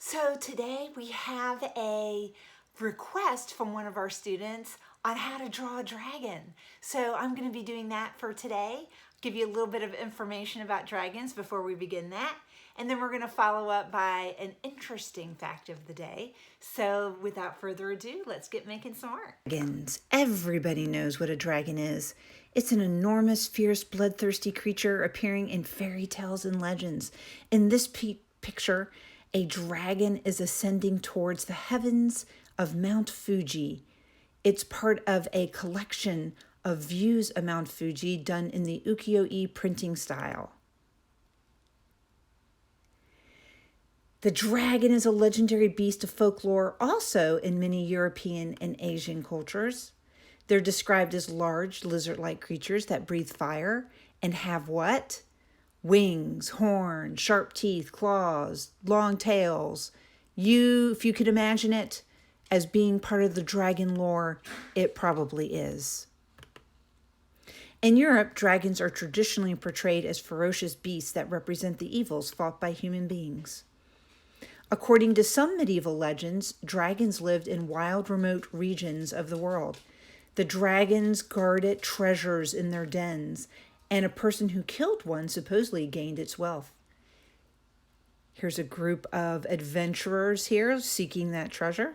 So today we have a request from one of our students on how to draw a dragon. So I'm going to be doing that for today. Give you a little bit of information about dragons before we begin that. And then we're going to follow up by an interesting fact of the day. So without further ado, let's get making some art. Dragons. Everybody knows what a dragon is. It's an enormous, fierce, bloodthirsty creature appearing in fairy tales and legends. In this picture, a dragon is ascending towards the heavens of Mount Fuji. It's part of a collection of views of Mount Fuji done in the ukiyo-e printing style. The dragon is a legendary beast of folklore, also in many European and Asian cultures. They're described as large, lizard-like creatures that breathe fire and have what? Wings, horns, sharp teeth, claws, long tails. If you could imagine it as being part of the dragon lore, it probably is. In Europe, dragons are traditionally portrayed as ferocious beasts that represent the evils fought by human beings. According to some medieval legends, dragons lived in wild, remote regions of the world. The dragons guarded treasures in their dens, and a person who killed one supposedly gained its wealth. Here's a group of adventurers here seeking that treasure.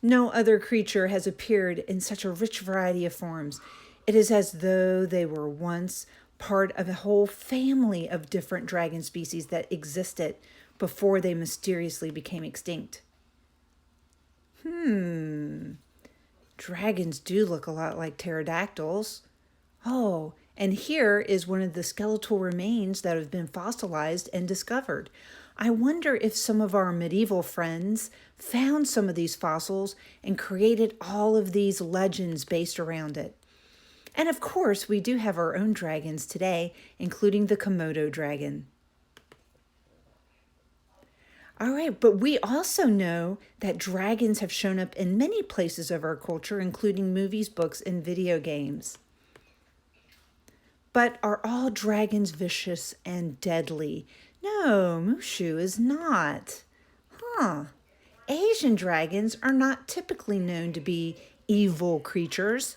No other creature has appeared in such a rich variety of forms. It is as though they were once part of a whole family of different dragon species that existed before they mysteriously became extinct. Dragons do look a lot like pterodactyls. Oh, and here is one of the skeletal remains that have been fossilized and discovered. I wonder if some of our medieval friends found some of these fossils and created all of these legends based around it. And of course, we do have our own dragons today, including the Komodo dragon. All right, but we also know that dragons have shown up in many places of our culture, including movies, books, and video games. But are all dragons vicious and deadly? No, Mushu is not. Asian dragons are not typically known to be evil creatures.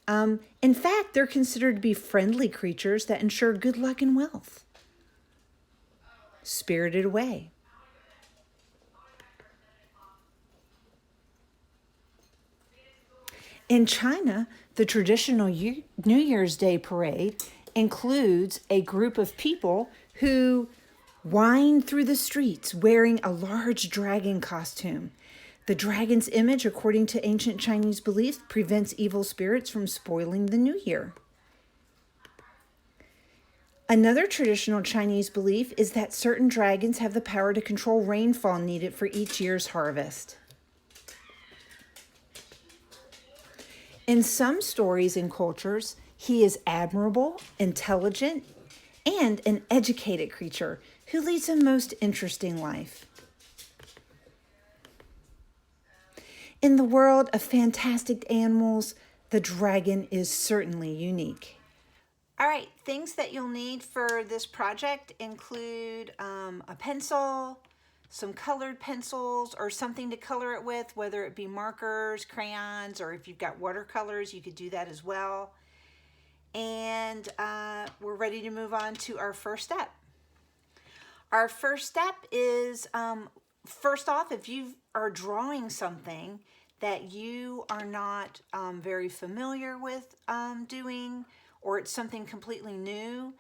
In fact, they're considered to be friendly creatures that ensure good luck and wealth. Spirited Away. In China, the traditional New Year's Day parade includes a group of people who wind through the streets wearing a large dragon costume. The dragon's image, according to ancient Chinese beliefs, prevents evil spirits from spoiling the new year. Another traditional Chinese belief is that certain dragons have the power to control rainfall needed for each year's harvest. In some stories and cultures, he is admirable, intelligent, and an educated creature who leads a most interesting life. In the world of fantastic animals, the dragon is certainly unique. All right, things that you'll need for this project include a pencil, some colored pencils, or something to color it with, whether it be markers, crayons, or if you've got watercolors, you could do that as well. And we're ready to move on to our first step. Our first step is, first off, if you are drawing something that you are not very familiar with doing, or it's something completely new,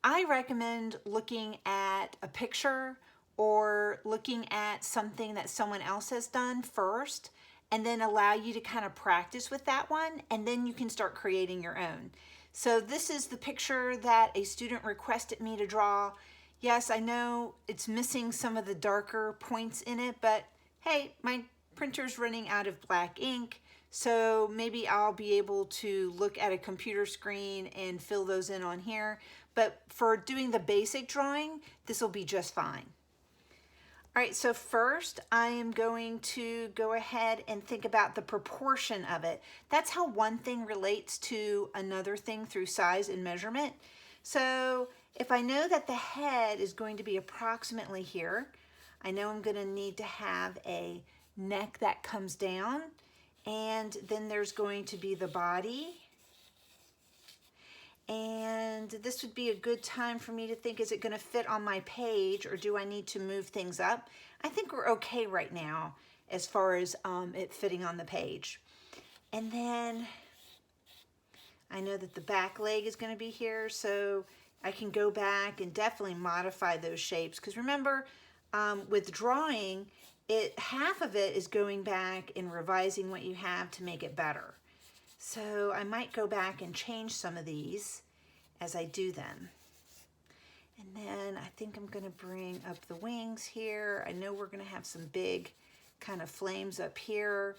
I recommend looking at a picture or looking at something that someone else has done first, and then allow you to kind of practice with that one, and then you can start creating your own. So this is the picture that a student requested me to draw. Yes, I know it's missing some of the darker points in it, but hey, my printer's running out of black ink, so maybe I'll be able to look at a computer screen and fill those in on here. But for doing the basic drawing, this will be just fine. All right, so first I am going to go ahead and think about the proportion of it. That's how one thing relates to another thing through size and measurement. So If I know that the head is going to be approximately here, I know I'm going to need to have a neck that comes down, and then there's going to be the body. And this would be a good time for me to think, is it going to fit on my page, or do I need to move things up? I think we're okay right now as far as it fitting on the page. And then I know that the back leg is going to be here, so I can go back and definitely modify those shapes. Because remember, with drawing, half of it is going back and revising what you have to make it better. So I might go back and change some of these as I do them. And then I think I'm going to bring up the wings here. I know we're going to have some big kind of flames up here.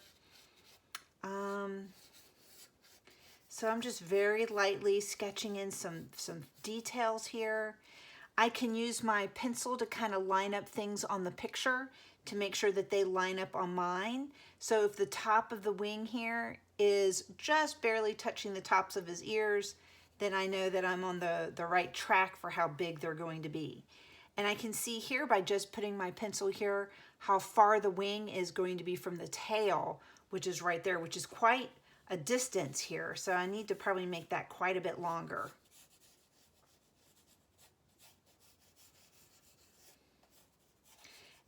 So I'm just very lightly sketching in some details here. I can use my pencil to kind of line up things on the picture to make sure that they line up on mine. So if the top of the wing here is just barely touching the tops of his ears, then I know that I'm on the right track for how big they're going to be. And I can see here by just putting my pencil here how far the wing is going to be from the tail, which is right there, which is quite a distance here. So I need to probably make that quite a bit longer.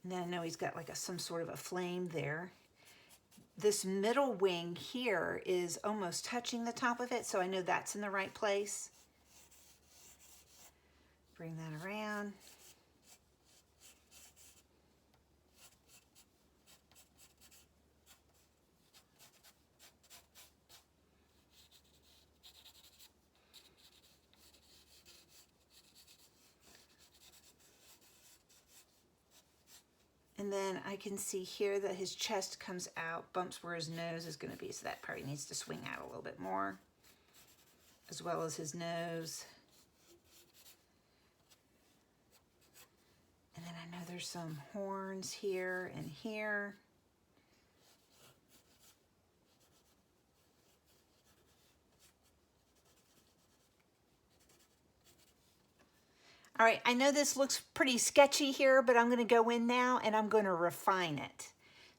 And then I know he's got like some sort of a flame there. This middle wing here is almost touching the top of it, so I know that's in the right place. Bring that around. And then I can see here that his chest comes out, bumps where his nose is going to be, so that probably needs to swing out a little bit more, as well as his nose. And then I know there's some horns here and here. All right, I know this looks pretty sketchy here, but I'm going to go in now and I'm going to refine it.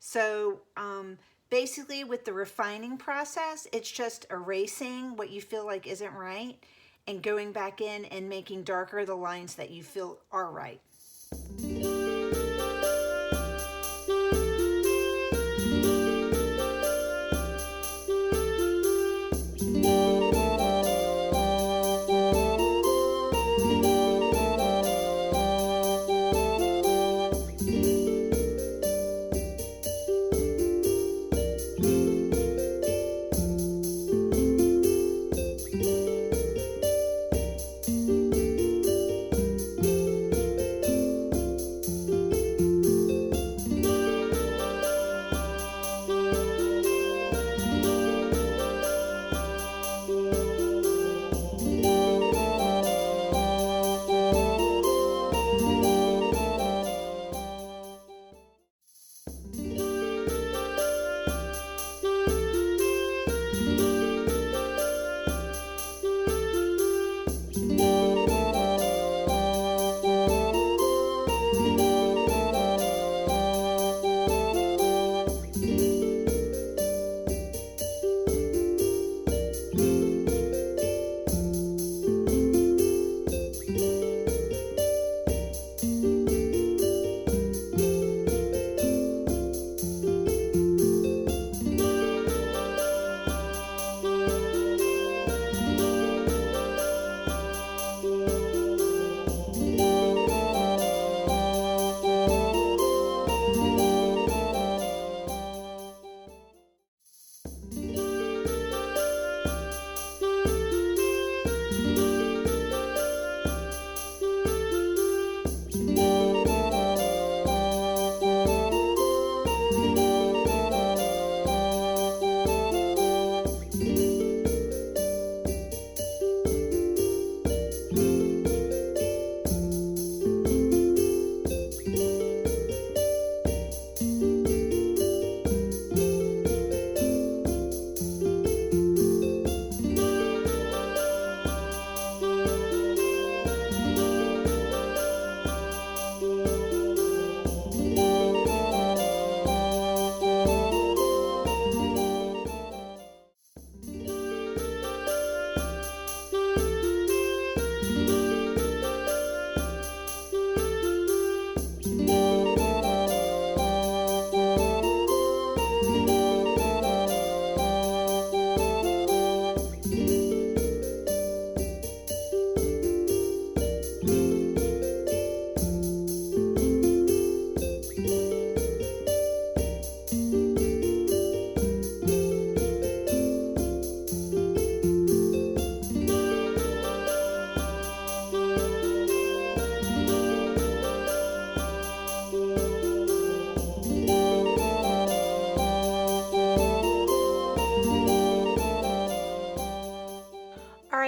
So basically with the refining process, it's just erasing what you feel like isn't right and going back in and making darker the lines that you feel are right.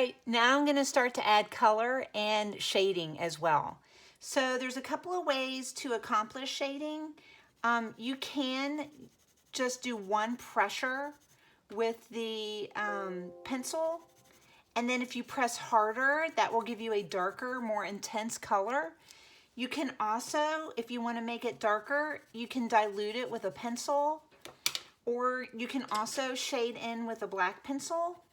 right, now I'm going to start to add color and shading as well. So there's a couple of ways to accomplish shading. You can just do one pressure with the pencil, and then if you press harder, that will give you a darker, more intense color. You can also, if you want to make it darker, you can dilute it with a pencil, or you can also shade in with a black pencil.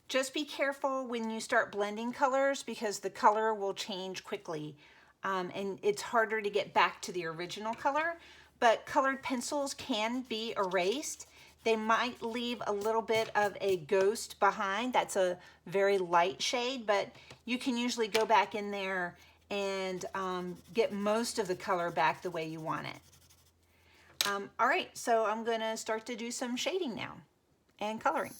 Just be careful when you start blending colors because the color will change quickly, and it's harder to get back to the original color. But colored pencils can be erased. They might leave a little bit of a ghost behind. That's a very light shade, but you can usually go back in there and get most of the color back the way you want it. All right, so I'm gonna start to do some shading now and coloring.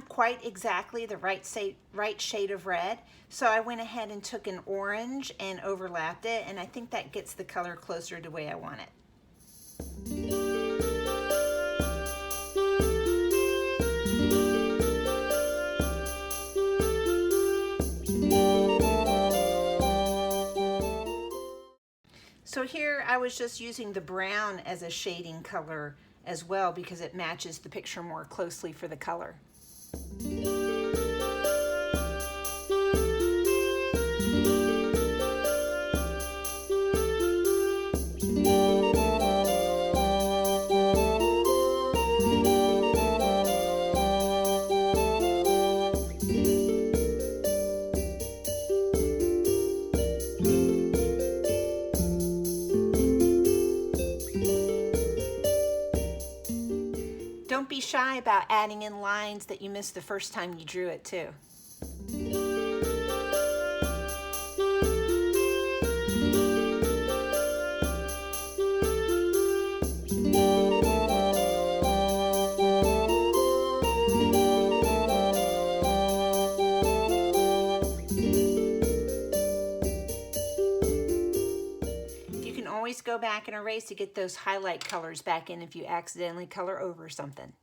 Quite exactly the right shade of red, so I went ahead and took an orange and overlapped it, and I think that gets the color closer to the way I want it. So here I was just using the brown as a shading color as well because it matches the picture more closely for the color. Don't be shy about adding in lines that you missed the first time you drew it too. Always go back and erase to get those highlight colors back in if you accidentally color over something.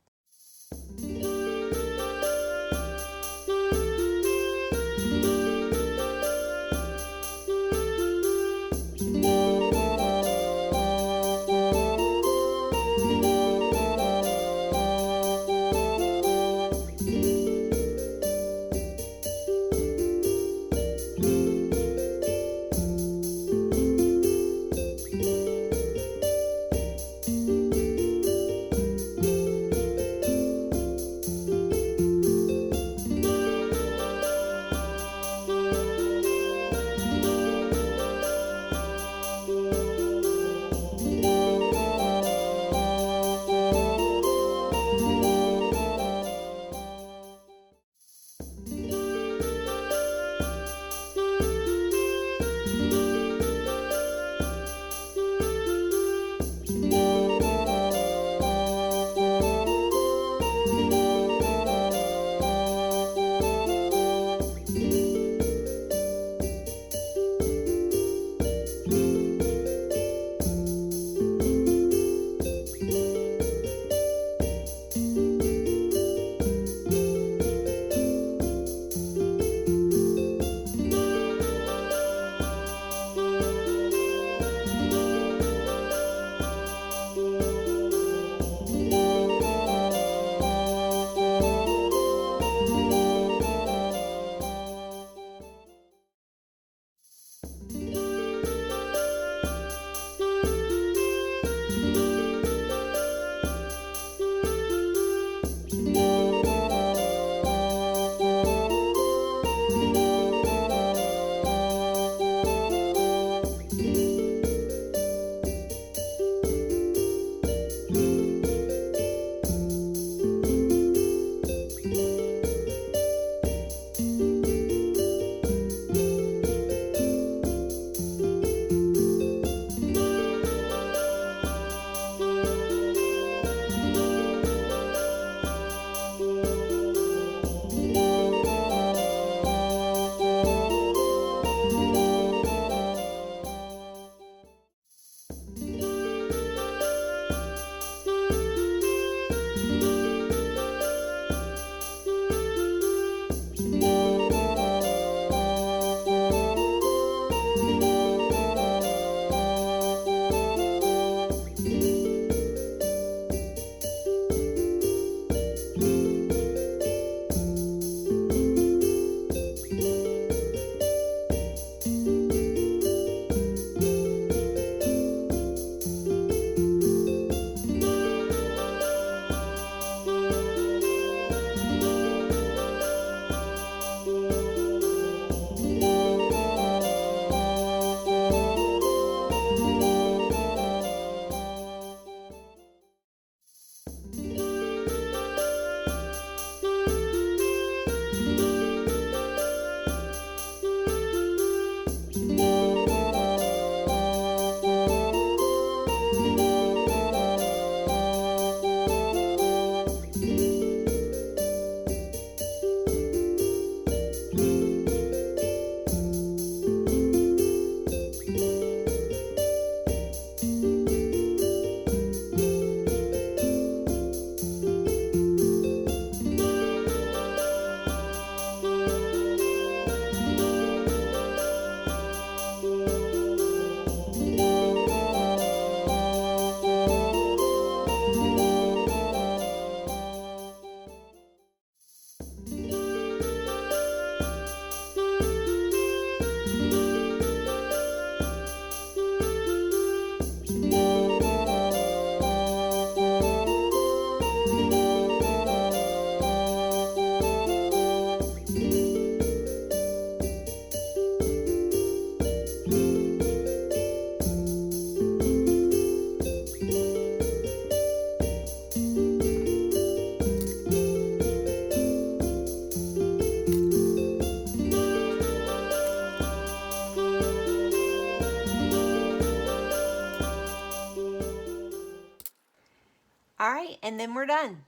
and then we're done.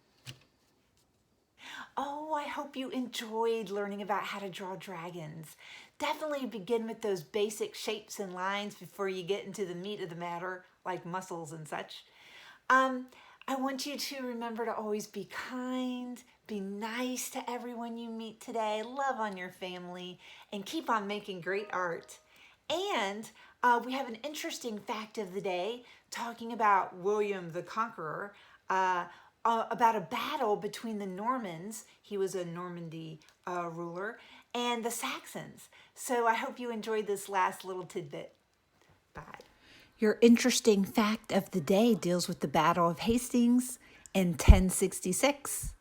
Oh, I hope you enjoyed learning about how to draw dragons. Definitely begin with those basic shapes and lines before you get into the meat of the matter, like muscles and such. I want you to remember to always be kind, be nice to everyone you meet today, love on your family, and keep on making great art. And we have an interesting fact of the day talking about William the Conqueror, about a battle between the Normans. He was a Normandy ruler, and the Saxons. So I hope you enjoyed this last little tidbit. Bye. Your interesting fact of the day deals with the Battle of Hastings in 1066.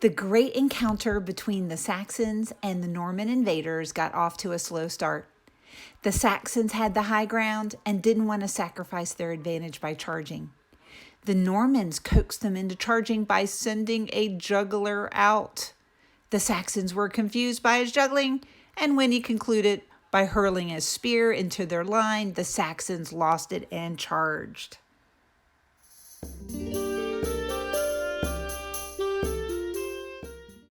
The great encounter between the Saxons and the Norman invaders got off to a slow start. The Saxons had the high ground and didn't want to sacrifice their advantage by charging. The Normans coaxed them into charging by sending a juggler out. The Saxons were confused by his juggling, and when he concluded by hurling a spear into their line, the Saxons lost it and charged.